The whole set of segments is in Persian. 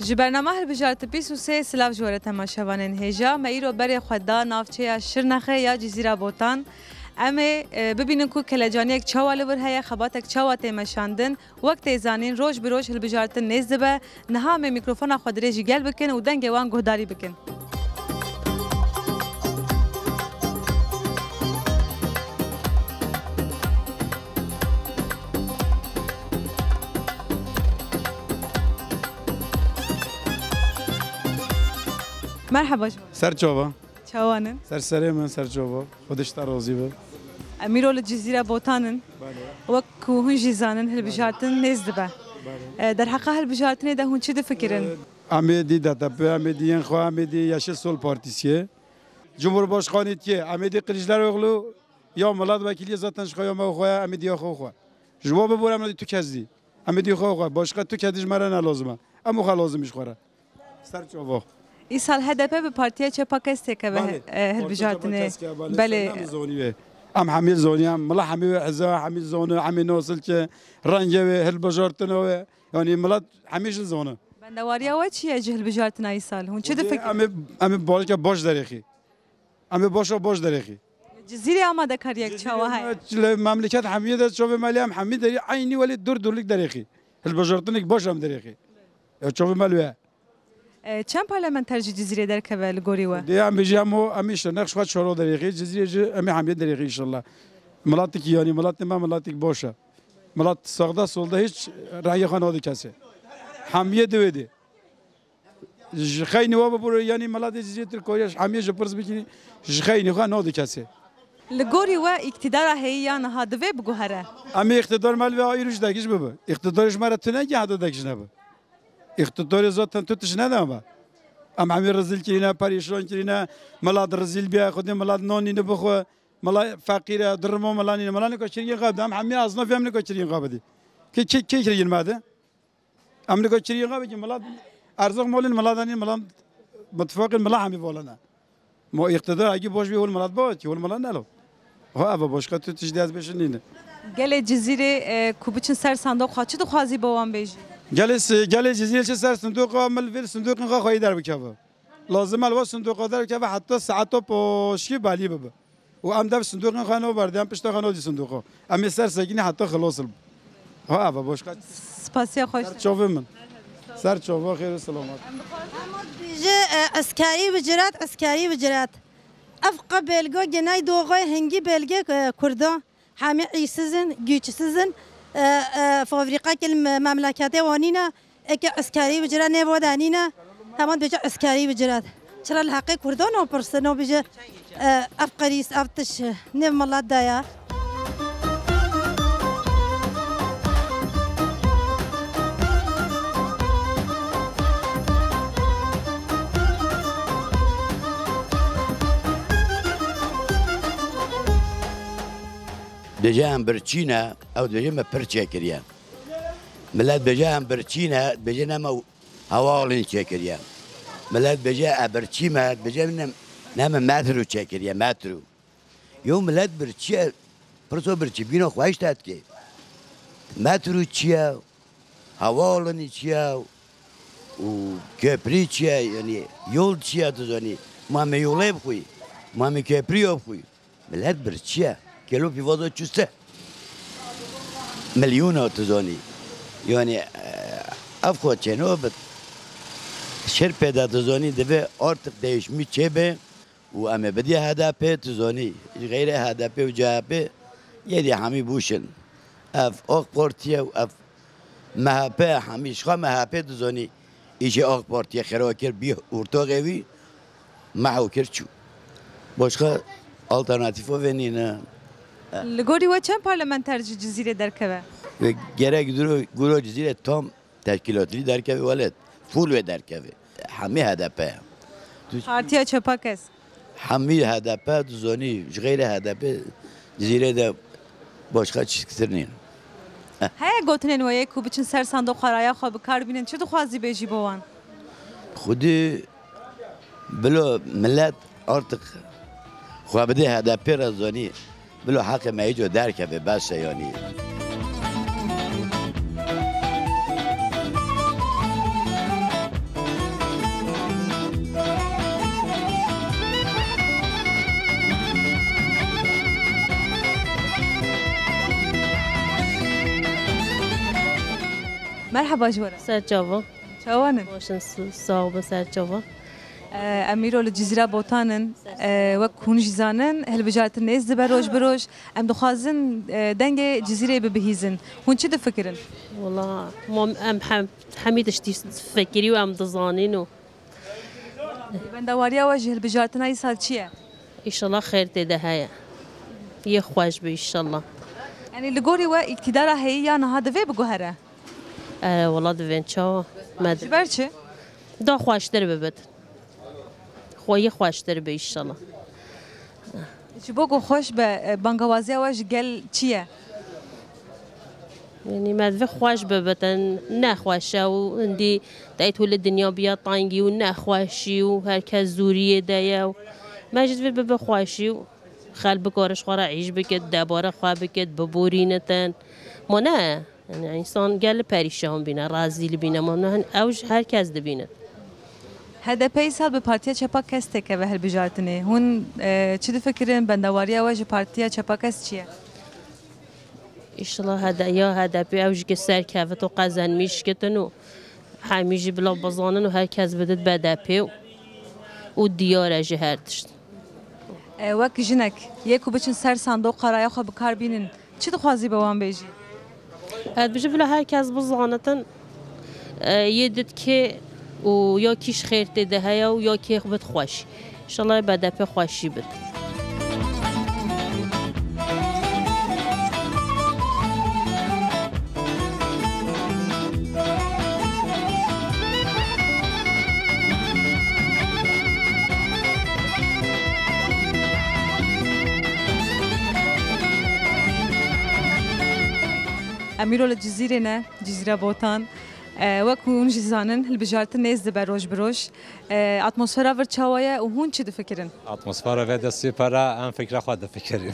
ji bername hilbijartê pîs û sê silav ji were temaşevanên hêja me îro berê xwe da navçeya Şirnexê ya Cizîra Botan. Em ê bibînin ku kelecaniyek çawa li wir heye, xebatek çawa tê meşandin. Wek tê zanîn roj bi roj hilbijartin nêz dibe. Niha me mîkrofona xwe dirê jî gel bikin û dengê wan guhdarî bikin. Merhaba. Serçova. Çawanın. Serserê Serçova. Xwedîş te rozî be. Em îro li Cizîra Botanın. Wek ku hûn jî zanin hilbijartin nêz dibe. Derheqa hilbijartinê de hûn çi difikirin? Em ê dî DTP, em ê diyên xwe, em ê dî Yeşil Sol Partîsiyê. Cumhurbaşkanîtiye, em ê dî Kılıçdaroğlu ya Milletvekiliye zaten ji xwe ya me xwe em ê diya xwe xwe. Ji bo bibûr em dî tu kes dî. Em ê dî xwe xwe. Başka tu kedî ji me re ne lazim e. Em xwe lazim ji xwe re. Serçova. İsal HDP bi partiya Çepakes têkeve hilbijartinê. Belê. Em hemî zonî, mila hemî wê heza, hemî zonu, hemî nosilke, rengê wê, hilbijartina wê. Yani millet hemî jin zonu. Bendewariya we çi ye ji hilbijartina îsal? Hûn çi difikirin? Em ê balike baş derêxî. Em ê başa baş derêxî. Cizîrê amadekariyek çawa heye. Memleket hemîye de çavê melê em hemî derî aynî welê dur derêxî. Hilbijartinek baş em derêxî. Çavê mel wê. Çend parlamenter ji Cizîrê derkeve li gorî we? Dê em bêjî hemû em ê şirnex xwe çaro derêxî, Cizîrê jî em ê hemî derêxî inşallah. Milatekî yanî milatê me milatek baş e. Milat sağda solda hiç rayê xwe nade kesê. Hemîye divê dê. Ji xeynî we bibûre yanî milatê Cizîrê Tirkiye hemîye ji pirs bikînî ji xeynî xwe nade kesê. Li gorî we îktidara hêya niha divê biguhere. Em ê iktidar mel ve ayrı ji dekî bibe. İktidar ji me re tune ki hede dekî nebe. İktidarı zaten tutuş ne deme. Em hemî rezil kirîne, perîşan kirîne, milat rezil biye, xwedê milat nanî nibixwe, milat feqîr e, dirmo milanî, milanî ka çiriyên xwe em hemî aznafê em nika çiriyên xwe bidî. Kê kiriyên me de? Em nika çiriyên xwe bikî milat erzaq molên milat anîn milat mitfaqên milat hemî volane. Mo iktidar ekî boş bî hol milat ba ki hol milat nelo. Ha ev başka tutuş dez beşinîne. Gelê Cizîrê ku biçin ser sandok xwe çi dixwazî bi wan bêjî? Gelê Cizîrê çi ser sindoqa mil vê sindokên xwe xwedî derbikeve. Lazim el ve sindoqa derbikeve heta saeta poşkî balî bibe. û em dev sindokên xwe naberde em pişta xwe nadî sindoqa. Em ê ser sekînî heta xilas bil. Ha ev başka. Spasiya xweş. Serçovê min. Serçova xêr û selamat. Bêje eskerî bicirat, eskerî bicirat. Ev qe belge genay doğay hengî belge Kurdan. Hemî îsizin, güçsizin. فافریقا مملکت وانینا اگه اسکاری بجرا نبود دانینا همان بجا اسکاری بجراد چرا الحقی کردان و پرسنو بجا افقریس افتش نم ملت دایا بجا هم برچینه او بجا ما پرچه کریان ملت بجا هم برچینه بجا نما هوالین چه کریان ملت بجا برچیمه بجا نما مترو چه کریان مترو یو ملت برچیه پرسو برچی بینو خواهش داد که مترو چیه هوالین چیه و köprü چیه یعنی yol چیه تو زنی ما هم یوله بخوی ما هم köprü بخوی ملت برچیه کلو پیوازو چوسته میلیون آتزانی یعنی افخو چنو بد شر پیدا تزانی دوی artık değişmiş çebe و اما بدی HDP تزانی غیر HDP و CHP یدی همی بوشن اف آق پارتیه و اف MHP همیش خواه MHP تزانی ایشه آق پارتیه خراکر بی ارتاقوی محوکر چو başka alternatifa venine Li gorî we çend parlamenter ji Cizîrê derkeve? ve gerek guro Cizîrê tam teşkilatlı derkeve velet full ve derkeve hemî HDP Partiya Çepakes. hemî HDP duzoni gayri HDP Cizîrê'de başka çizgitirnin Heye gotinên we yê ku biçin ser sandok xwaraya xwe bikar bînin çi dixwazî bêjî bo wan? Xudî bilo millet artık xwe bidê HDP re zanî bilo heqê me îco derkeve beş yani. مرحبا جوره سرچاوا چاوانن باشن صاحب سرچاوا امیرو لجزیره بوتانن و کنج زانن هل بجارت نیز دبر روش بروش ام دخوازن دنگ جزیره ببهیزن هون چی دفکرن؟ والله ام حميدش تفكري وام دزانينو بندواریا وجه هل بجارت نای سال چیه؟ ان شاء الله خير تدهايا يخواج بي ان شاء الله يعني لگوری و اقتدار هی یا نه دوی بگوهره والله دفين شو ما جبر چه؟ دا خواشتر ببد خوي خواشتر بي ان شاء الله چی بگو خوش به بانگوازی وجه گل چیه؟ يعني ما دفي خواش ببتن نخواشا وندي دايت ولد الدنيا بيا طانجي ونخواشي وهركز زورية دايا ما جد في ببا خواشي خال بكورش خورا عيش بكت دابورا خوا بكت ببورينتن ما نه يعني انسان قال پریشان بینه راضی بینه ما نه اوج هرکس دبینه هدف سال به پارتیا چپا کسته که به هل بجارتنه هون چی دفکرین بندواریا وجه پارتیا چپا کس چیه؟ ان شاء الله هذا يا هذا بيوج كسر كافته قزن مش كتنو حميجي بلا بزانن وهركز بدت بدپی و دیار جهرتش وک جنک یکو بچن سر صندوق قرایا خو بکار بینن چی دخوازی به وان بیجی هاد بجي بلا هركز بزانتن يدت كي و يا كيش خير تدهيا و يا كي بد خوش ان شاء الله بدپی خوشي بد امیرو لجزیره نه جزیره بوتان وکو اون جزانن هل بجارت نیز دبر روش بروش اتمسفر ور چاوایه و هون چی دفکرن؟ اتمسفر وده سپره ام فکر خود دفکریم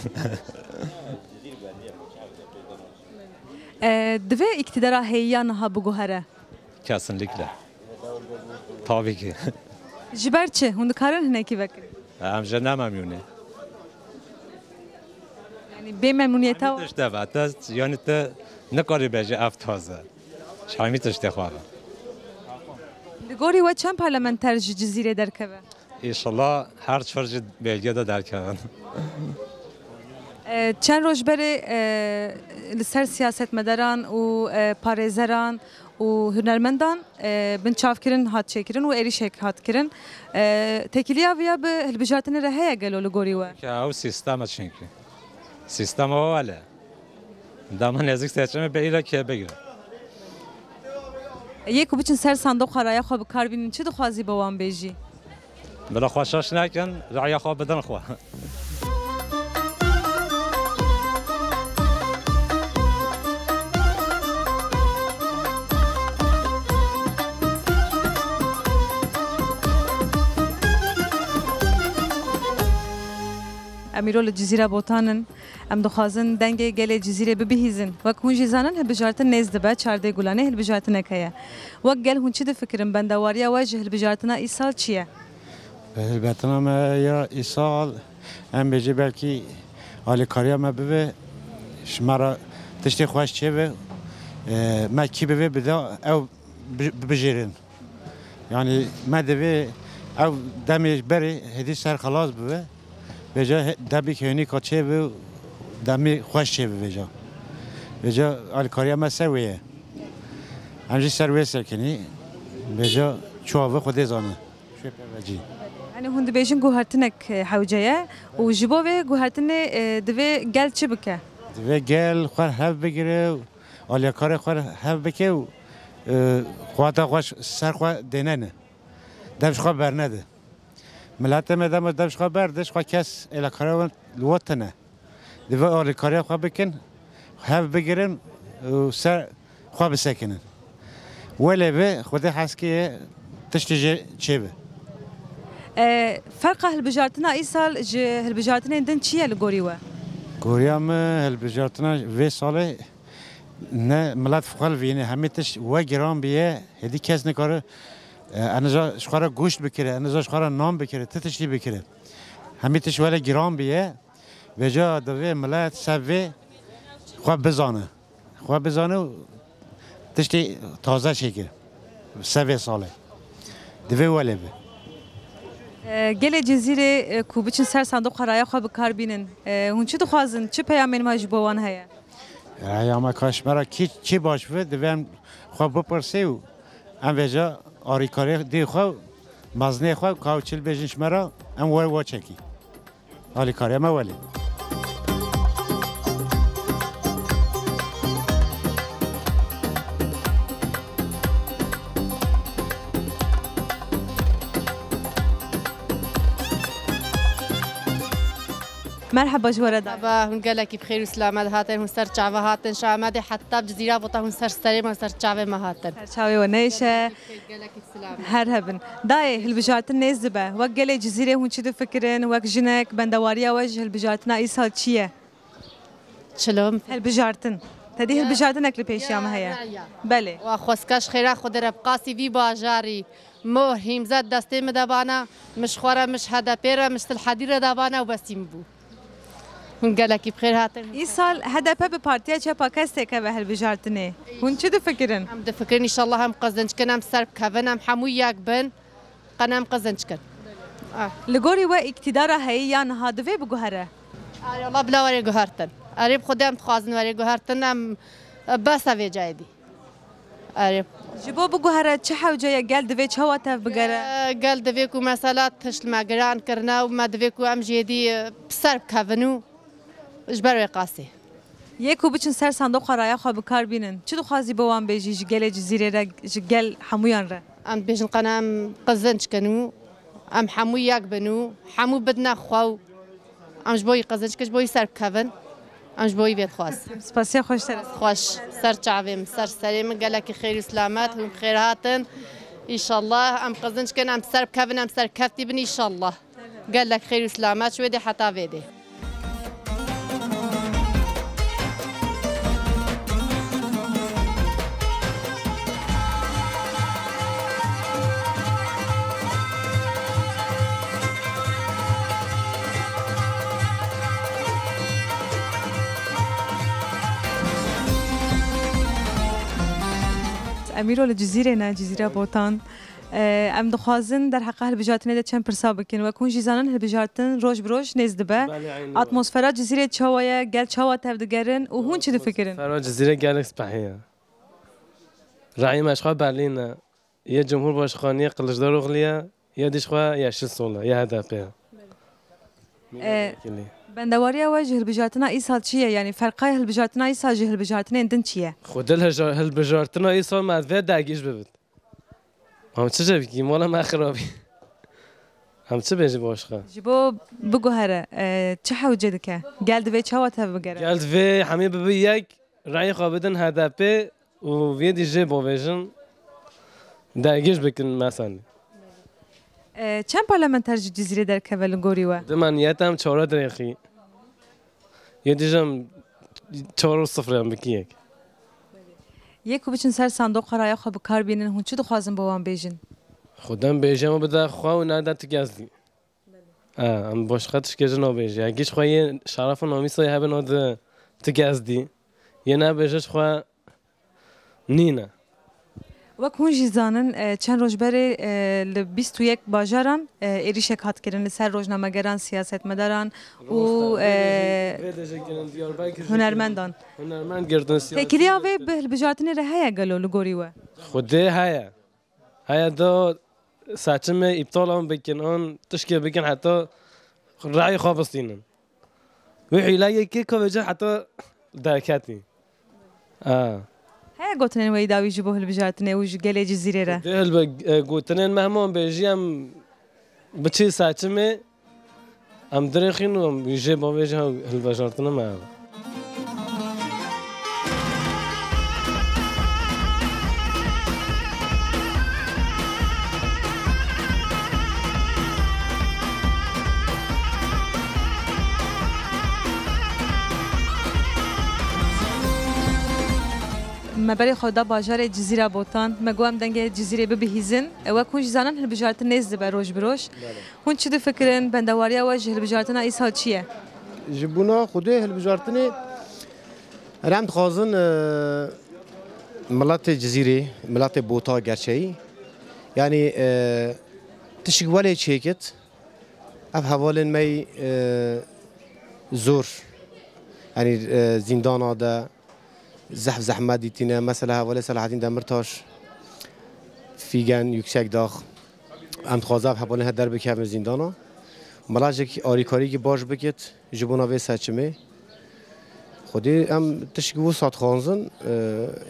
دوی اقتدار هیا نه بگوهره kesinlikle tabii ki جبر چه هون کارن هنه کی وکر همچنین نممیونه یعنی به ممنونیت ها داشته بعد یعنی تو نکاری بچه افتازه شامی تشته خواهم لگوری و چند پارلمانتر جزیره درکبه ایشالله هر چهار belge de derken چند روز بره لسر سیاست مداران و پارێزەران و هنرمندان بن چاوکردن هات چێکردن و عێریشێک هاتکردن تێکیلیا ویا به هەلبژارتنە رە هەیە گەلۆ لە گۆریوە که او سیستم çünkü sistem o öyle dama nezik seçimi be ile ki بگیره یەک و بچن سەر ساندۆق خەرایە خۆ بکاربینن چی دخوازی بە وان بێژی بلا خوشش نکن رعیا خواب بدن خوا امیرو لجزیره بوتانن ام دخوازن دنگ گل جزیره ببهیزن وک هون جیزانن هلبجارتن نیز دبه چارده گلانه هلبجارتن اکیه وک گل هون چی دفکرن بندواریا وجه هلبجارتن ایسال چیه؟ هلبجارتن یا ایسال ام بجی بلکی آلیکاریا ما ببه شمارا تشتی خوش چیه به ما کی ببه بدا او بجیرن یعنی ما دوی او دمیش بری هدی سر خلاص ببه بجا دمی که هنی کاچه و دمی خوش چه بجا آلکاریا ما سویه همچنین سرویه سرکنی بجا چوابه خود زانه شوی پروژی یعنی هون دبیشن گوهرتنک حوجه و جبوه گوهرتن دوی گل چی بکه؟ دوی گل خواه هف بگیره و آلیکار خواه هف بکه و خواه تا خواه سر خواه دینه نه دمش خواه برنده ملت مدام دمش خواه بردش خواه کس الکاره و الوطنه دوی آلیکاری خواه بکن هف بگیرن و سر خواه بسکنن ولی به خود حس که تشتی چه به فرق هلبجارتن ایسال هلبجارتن اندن چیه لگوریوه؟ گوریم هلبجارتن وی ساله نه ملت فقال وینه همه تش و گرام بیه هدی کس نکاره انجا شخوار گوشت بکره انجا شخوار نام بکره تتشتی بکره همه تش ولی گرام بیه و جا دوی ملت سوی خواه بزانه و تشتی تازه شکر 3 ساله دوی ولی به گل جزیره کو بچن سر صندوق رای خو بکار بینن هون چی دخوازن چه پیامین ما جبوان هيا یا ما کاشمرا کی باش و دویم خو بپرسی و ام وجا آریکاری دی خو مزنه خو کاوچل بجنش مرا ام و چکی آریکاری ما ولی مرحبا جوارد مرحبا هون قالك بخير وسلامات هاتن هون سر شعبة هاتن شامدي حتى بجزيرة بطا هون سر سريم هون سر شعبة ما هاتن شاوي ونيشة قالك السلامة هرهبن داي هالبجارت النازبة وقالي جزيرة هون شدو فكرن وق جنك بندواريا وجه هالبجارتنا إيصال تشيه شلوم هالبجارتن تدي هالبجارتن أكل بيش يا هيا بله وخوسكاش خيرا خود ربقاسي في باجاري مو هيمزات دستي مدابانا مش خورا مش هدا بيرا مش الحديرة دابانا وبسيم بو هون قالك بخير هاتن إيصال هذا باب بارتيا شا باكستي كبه هالبجارتني هون شدو فكرن عم دفكرني إن شاء الله هم قزنج كنا هم سرب كفن هم حموياك بن قنا هم قزنج كن لقوري واقتدارها هي يعني هذا في بجوهرة والله بلا وري جوهرتن قريب خدام تخازن وري جوهرتن هم بس أبي جايدي قريب جبوا بجوهرة تشحى وجاي قال دفيت شو تف بجرة قال دفيكو مسألة تشل معجران كرنا وما دفيكو أم جدي بسرب كفنو إجبار قاسي يكو بچن سر صندوق رايا خو بکار بینن چه دو خوازی بوام بیجی جگل جزیره را جگل حمویان را ام بيجن قنام قزنج كنو ام حمو ياك بنو حمو بدنا خو ام جبوي قزنج كش بوي سر كفن ام جبوي بيت خواص سپاسی خوش تر خوش سر شعبم سر سليم قالك خير وسلامات هم خير هاتن ان شاء الله ام قزنج كن ام سر كفن ام سر كفتي بن ان شاء الله قالك خير وسلامات شو دي حتى فيدي امیرو لجزیره نه جزیره بوتان ام دخوازن در حقه هالبجارتنه ده چند پرسا بکن و کون جیزانن هالبجارتن روش بروش نزد به اتمسفرا جزیره چاویا گل چاوا تفدگرن و هون چه فکرن فرا جزیره گالکس بحیه رعی مشخوا برلین یه جمهور باشخانی قلجدار اغلیا یا دیشخوا یاشل سولا یا هدفه بندواريا وجه البجارتنا إيصال شيء يعني فرقاي هالبجارتنا إيصال جه البجارتنا عندن شيء خود هالبجارتنا إيصال ما فيها داعيش ببد هم تشجع بكي مولا ما خرابي هم تشجع بيجي باشخا جبو بجوهرة تشحو جدك قال دفي شواتها بجرا قال دفي حمي ببيك رأي خابدن هدفه وفيدي جيبو فيجن داعيش بكن مثلا چند پارلمانتر جزیره در کول گوریوا دمانیتم 4 درخی یه دیجم 4-0 هم بکیک یکو بچن سر صندوق رایا خو بکار بینن هون چه دخوازم بوام بیجن خودم بیجم بده خو نه دت گزدی ام باش خاطرش که جناب بیجی اگیش خو شرف و نامیسای هبه ناد تگزدی یه نه بیجش خو نینه وقت هون جیزانن چند روز بره ل 21 باجران ایریشک هات کردن لسر روزنامه‌گران سیاست مداران و هنرمندان هنرمند گردن سیاست فکری آوی به بجارتنی رهایی گلو لگوری و خوده هیا دو ساچمه ابطال هم بکن آن تشکیل بکن حتی رأی خوابستینن و علاقه که کوچه حتی درکتی هيا قوتنين ويداوي يجيبوه البجارتني ويجي قال جزيرة را ده قوتنين مهما بيجي ام بتشي ساعتمه ام درخين و يجي بويجي البجارتنا معه ما بري خدا باجار جزيرة بوتان ما قوام دنجة جزيرة ببهيزن وكون جزانن هالبجارتنا نزد بروج بروش هون شو فكرن بندواريا وجه هالبجارتنا إيصال شيء جبونا خوده هالبجارتنا رمت خازن ملات جزيرة ملات بوطا قرشي يعني تشغل شيكت اف حوالين مي زور يعني زندان هذا زحمة ديتنا مثلا حوالي صلاح الدين دمرتاش فيجان يكسك داخ ام تخازب حوالين هدر بكم زندانا ملاجك آریکاری که باش بکت جبونا وی سچمه خودی ام تشکیو سات خانزن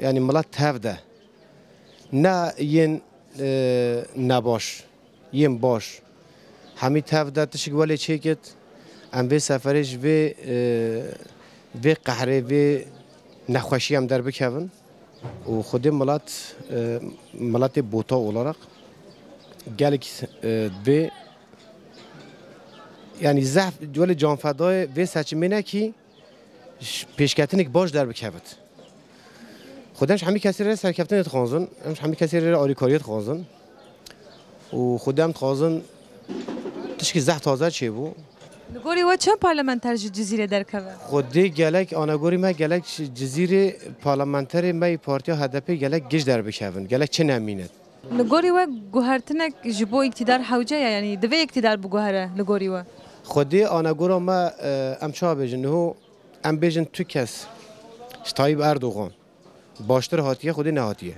یعنی ملت تفده نه ین نباش ین باش همی تفده تشکیوالی چیکت ام وی سفرش وی قهره وی نخوشی هم در بکن و خودی ملت بوتا اولارق گلک وی یعنی زحف جوال جانفدای وی سچمینه کی پیشکتنک باش در بکبت خودمش همی کسی را سرکفتن خانزن همش همی کسی را آریکاریت خانزن و خودم خانزن تشکی زحف تازه چه بو نگوری و چند پارلمانتر جزیره در کبه خودی گلک آنگوری ما گلک جزیره پارلمانتر ما پارتیا هدپی گلک گش در بکبن گلک چه نمینه نگوری و گوهرتنک جبو اقتدار حوجه یعنی دوی اقتدار بگوهره نگوری و خودی آنگورا ما امشا بیجن هو ام بیجن تو کس طایب اردوغان باشتر هاتیه خودی نهاتیه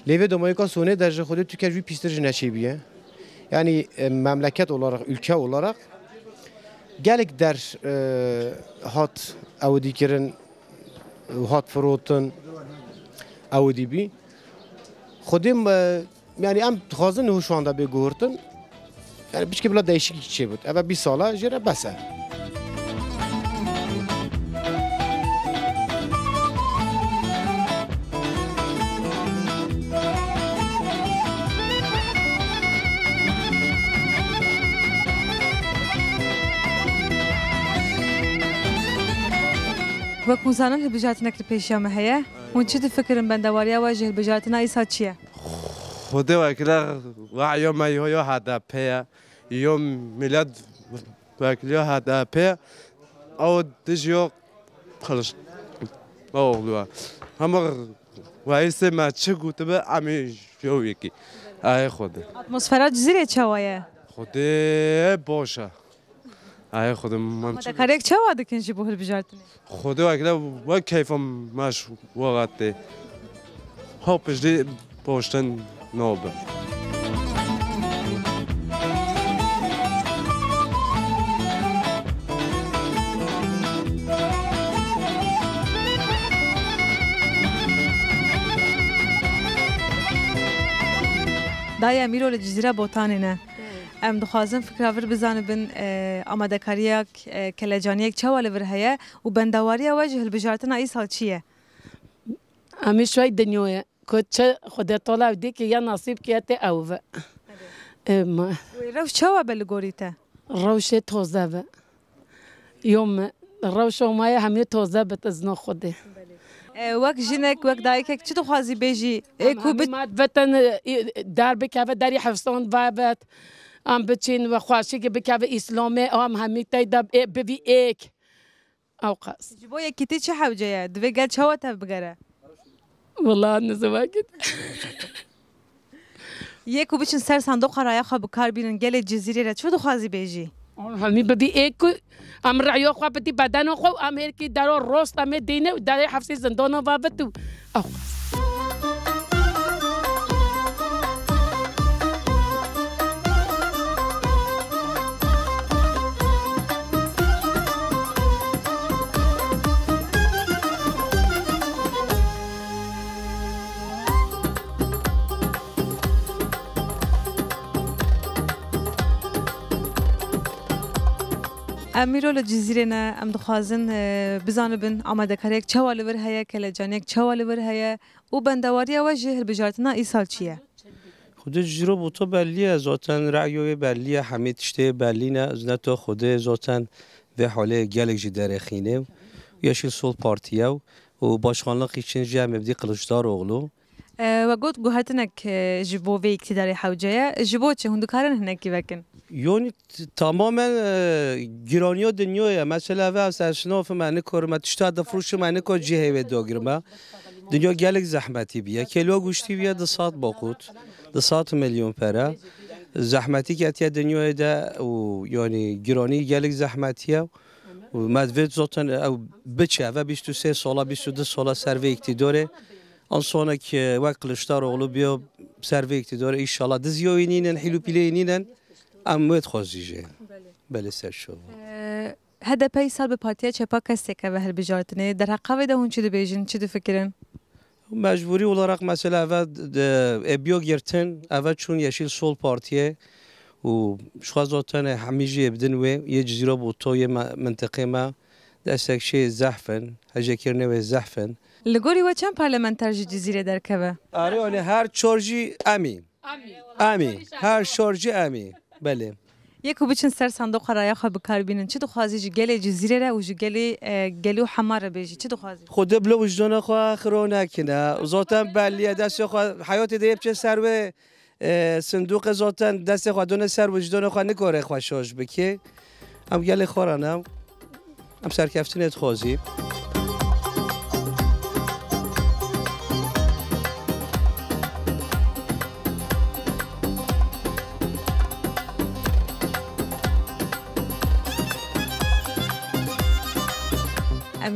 لیوه دومایکا سونه درجه خودی تو کجوی پیسترج نشیبیه یعنی مملکت olarak ülke olarak gelek der hat avdikirin hat froten avdi bi خودم yani am خازن هو şu anda bir gurtun yani bir bile değişik bir şey bu. Evet bir sala jere basa. وەکو زانن هەڵبژارتنێک لە پێشیامە هەیە هون چ دفکرن بەندەواریە واژە هەڵبژارتنە ئیسا چییە؟ خودی وکیل وعیا مایه‌ها هدفه یا ملت وکیل هدفه او دیجیو خلاص اوه همه وایس ما چه گوته به امی جویی کی ای خودی اتمسفر جزیره چوایه خودی باشه ای خودم من مدکارک چه واده کنجی به هەڵبژارتنێ خودی وکیل و کیفم ماش وقتی هاپش دی پشتن نوبه دای میرو لجزیره بوتانینه ام دخوازم فکرآور بزانبن آماده‌کاریک کلجانیک چه والور هیا و بندواری واجه هەڵبژارتنە ئیسا چییە؟ امی شوی دنیوه که خودت طالع دی که یا نصیب کیت اوه روش چه وابل گوریته؟ روش تازه و یوم روش مای همی تازه بتزنا خوده وقت جنک وقت دایک چی تو خوازی بیجی؟ کوبت وطن در بکوه دری حفظان و بت ام بچین و خواشی که بکوه اسلامی ام همی تایداب ببی ایک اوقاس جبو یکی چه حوجه دوی گل چه وقت بگره؟ والله نزواجد یکو بچن سر صندوق قرایا خب کار بینن گل جزیره را چه تو خوازی بیجی؟ همی ببی ایک ام رعیا خو بدی بدن خو ام هر کی درو راست ام دینه در حفظ زندان و بتو اوقاس امیرو لجزیره نه ام دخوازن بزانبن آماده‌کاریک چه والور هیا کلجانیک چه والور هیا و بندواری واژه هەڵبژارتنە ئیسال چییە؟ خود جزیره بوتا بلیه زاتن رعیوی بلیه همه تشته بلینه زنه تا خود زاتن به حاله گلک جی درخینه و یشیل سول پارتیه و باشخانلق ایچین جمع بدی قلشدار اغلو و گوت گوهرتنک جبو وی اقتداری حوجه جبو چه هندو کارن هنکی وکن یعنی تماما گرانی دنیای مثلا و از اشناف معنی کارم تشتاد فروش معنی کار جهه و داگرمه دنیا گلک زحمتی بیه کیلو گوشتی بیه 200 باقوت 200 میلیون پره زحمتی که اتیا دنیای ده و یعنی گرانی گلک زحمتیه و مدوید زاتن او بچه و 23 ساله 22 ساله سروی اقتداره آن سونه که وقت کلشتار اغلو بیا سروی اقتداره ایشالا دزیوینینن حلو پیلینینن امید خوزیجه بله سر شو هدف ای سال به پارتیا چپا کسی که به هر بجارتنه در حقیقت ده چی دو بیجن چی دو فکرن مجبوری olarak mesela ebyo girtin evet çun yeşil sol partiye و شو zaten hamici yebdin ve ye cizire boto ye منطقه ما destek şey zahfen hacekirne ve zahfen لگوری و چند پارلمانتر جزیره در کبه آره yani her çorji ami her çorji ami بله یکو بچن سر صندوق رای خو بکار بینن چی تو خوازی گله جزیره را و گلی و حمار بیجی چی تو خوازی خود بلا وجدان خو اخرونه کنه zaten بلیه دست خو حیات دیپ چه سر به صندوق zaten دست خو دونه سر وجدان خو نکاره خوشاش بکی ام گله خورانم ام سرکفتنت خوازی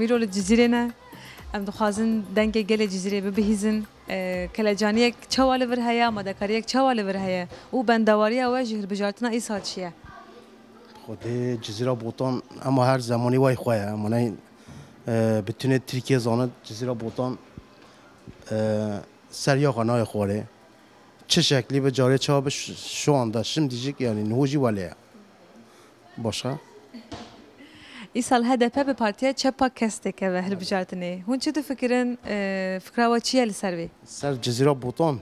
امیرو الجزیره نه ام دخوازن دنگ گل جزیره ببهیزن کلاجانی یک چوال ور هیا مدکاری یک چوال ور هیا و بندواری واجه بجارتنا ای سال چیه خود جزیره بوتان اما هر زمانی وای خواه اما نه بتونه ترکیه زانه جزیره بوتان سریا خانه خوره چه شکلی به جاره چه شو anda şimdicik yani نهوجی ولیه باشه ای سال هدف به پارتیا چپا کسته که به هر بجارتنه هون چی تو فکرن فکر و چیه لسر وی سر جزیره بوتان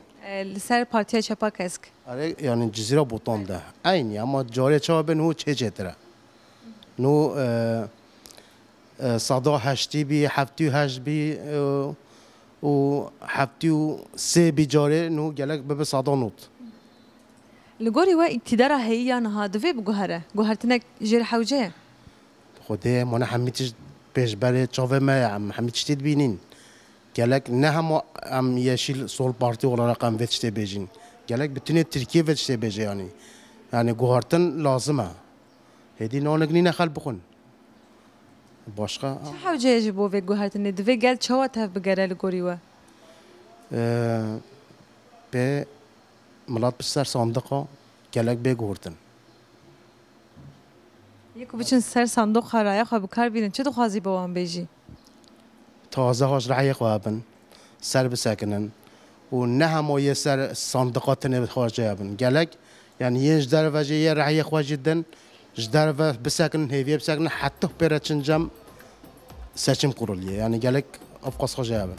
لسر پارتیا چپا کسک آره یعنی جزیره بوتان ده aynı ama جاره چه به نو چه جتره نو صدا هشتی بی هفتی هشت بی و هفتی و سه بی جاره نو گلک به صدا نوت لگوری و اقتدار هایی نه دوی بگوهره گوهرتنک جر حوجه خوده من همیتش پیش بره چاوه ما همیتش تید بینین گلک نه هم yeşil sol parti olarak هم veçte bejin گلک bütün Türkiye veçte beje yani guhartın lazım ha hedi nonegni ne hal bukun başka چه حوجه جبو و گوهرتنه دوی گل چوا تف بگره لگوری و به ملات بسر صندوقا گلک به گوهرتن یکو بچن سر صندوق رای خو بکار بینن چه تو خوازی با وان بیجی تازه هاش رعی خوابن سر بسکنن و نه همه یه سر صندوقات نبخواجه یابن گلک یعنی یه جدار وجه یه رعی خواه جدن جدار و بسکنن هیویه بسکنن حتی پیره چنجم seçim kuruluyor yani gelek afkas خواه یابن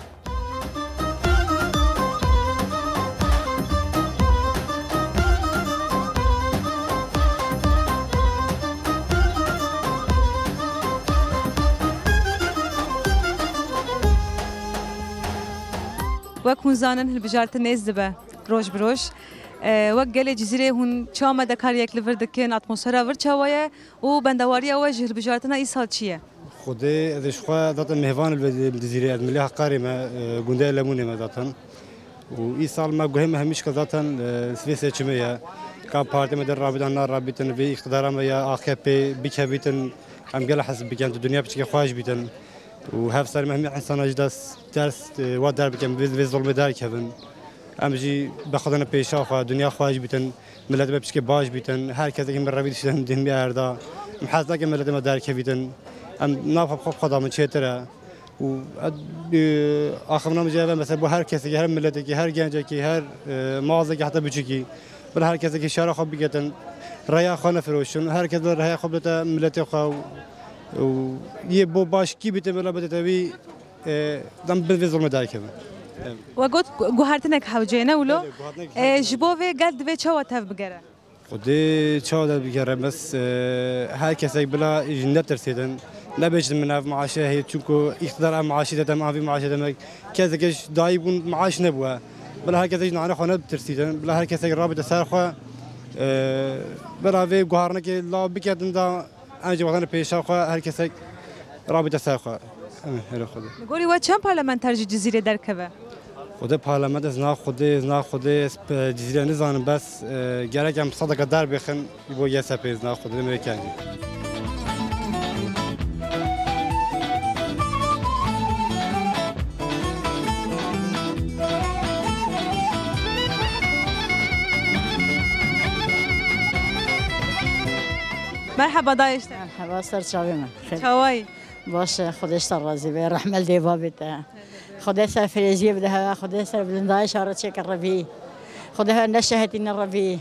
وەک هونزانن هەلبژارتە نێز دەبە ڕۆژ برۆژ وەک gelê cizîrê hûn çama dekariyek li vir dikin atmosfera vir çawaya û bendewariya we ji hilbijartina îsal çi ye خودی ازش خوا داتن مهوان الجزیره الملی حقاری ما گنده لمونه ما داتن و این سال ما گوهم همیش که داتن سویس چمیه که پارتی ما در رابطان نار رابطن و اقتدار ما یا AKP بیکبیتن هم گله حسب بکن تو دنیا بچه خواهش بیتن و هف سال ما همی انسان اجداس درس و در بکن وی ظلم دار کبن هم جی بخدان پیشا خوا دنیا خواهش بیتن ملت بچه باش بیتن هر کسی که من رابط شدن دنیا اردا محاصله که ملت ما دار کبیتن ام ناف خدا من چهتره و آخرنا مجاوب مثلا با هر کسی که هر ملتی که هر گنجی که هر مازه که حتی بچکی بر هر کسی که شهر خوب بگیرن ریا خانه فروشون هر کسی ریا خوب بته ملتی خو و یه بو باش کی بته ملا بته توی دم به ظلم دار کنه و گفت گوهرتنک حوجه نه ولو جبو و گل دوی چوا تف بگره خودی چوا تف بگره بس هر کسی بلا جنت ترسیدن نبيش من هذا معاشه هي تشوفكو يقدر معاشي ده ما في معاشه ده كذا كش دايبون معاش نبوه بلا هكذا يجنا على خانه بترسيدن بلا هكذا رابطه سرخه بلا في قهرنا كي لا بكدن دا انا وطن بيشا خو هكذا رابطه سرخه هر خدا گوری و چند پارلمانتر جی جزیره درکبه خدا پارلمان از نا خدا جزیره نزانم بس گرک هم صدق در بخن با یه سپیز نا خدا امریکایی مرحبا دایشته مرحبا سر چاوی من چاوی باشه خودش سر راضی به رحمل دیوا بیته خدا سر فریزی بده خدا سر بلندای شارت شکر ربی خدا نشهتین ربی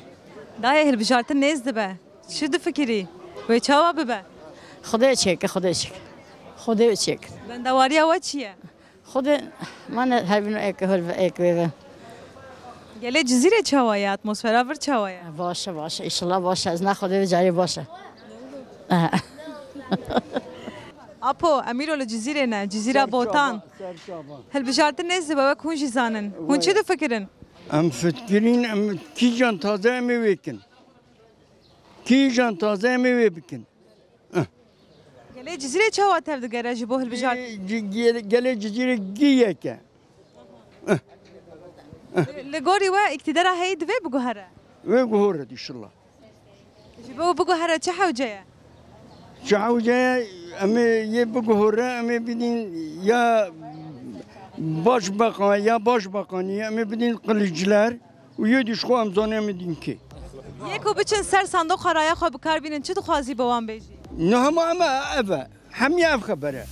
دای هل بجارت نیز به شو دو فکری و چاوا ببه خدا چک خدا چک بندواری و چیه خدا من هبینو ایک ببه گله جزیره چاوای اتمسفر ور چاوای باشه ان شاء الله باشه از نه خدا جاری باشه اپو امیرو لجزیره نه جزیره بوتان هل بجارت نیز به کونجی زانن هون چی دو فکرن ام فکرین ام کی جان تازه میویکن گله جزیره چاوا تر دگره جبو هل بجارت گله جزیره گیه که لگوری و اقتدار هید و بگوهره و گوهره دیشالله جبو بگوهره چه حوجه شعوجه امی یه بگوهره امی بدین یا başbakanı امی بدین قلیجلر و یه دیش خو امزانه امی دین که یکو بچن سر صندوق خرایه خو بکار بینن چه تو خوازی بوان بیجی نه هم اوه همی اف خبره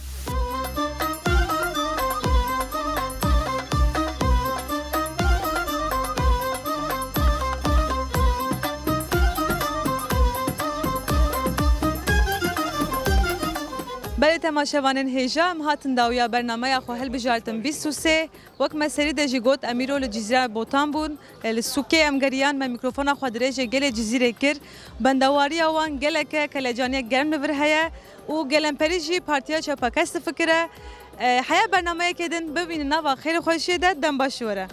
بله تماشاوانین هیجا ام هاتن داویا برنامه خو هل بجارتن 23 وک مسری د جگوت امیرو لجزیره بوتان بون لسوکه امگریان ما میکروفون خو درجه گله جزیره کر بندواری وان گله که کلجانی گرم نور هيا و گلم پریجی پارتیا چپاکست فکره حیا برنامه کدن ببینن نوا خیر خوشیده دم باشوره